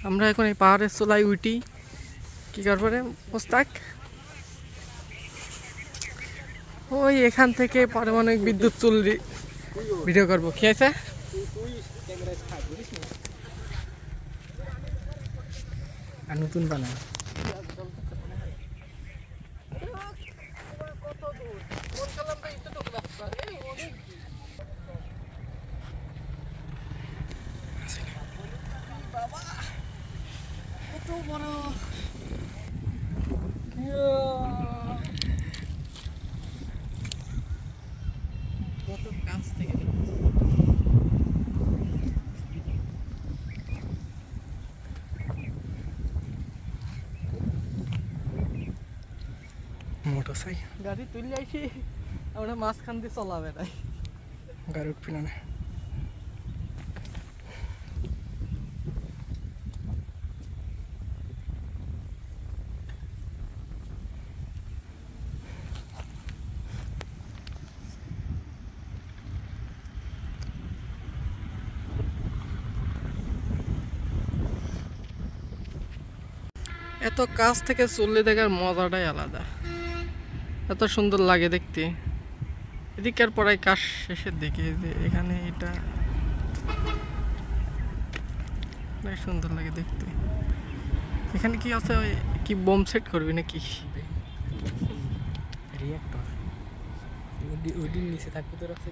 আমরা এখন এই পাহাড়ের চূড়ায় উঠি। কি করবে মোস্তাক? ওই এখান থেকে পারমাণবিক বিদ্যুৎ চুল্লি ভিডিও করবো। কি আছে? আর নতুন বানা কত কাছ থেকে মোটরসাইকেল গাড়ি তুলে আইছি আমরা মাঝখান দিয়ে চলাবে তাই গাড়ি উঠবি না। এত কাছ থেকে চললে দেখার মজাটাই আলাদা, এত সুন্দর লাগে দেখতে। এদিকের পড়ায় কাজ শেষের দিকে যে এখানে এটা সুন্দর লাগে দেখতে। এখানে কি আছে? ওই কি বোম সেট করবি নাকি? রিঅ্যাক্টর ওদিন নিচে থাকবে তো রাস্তা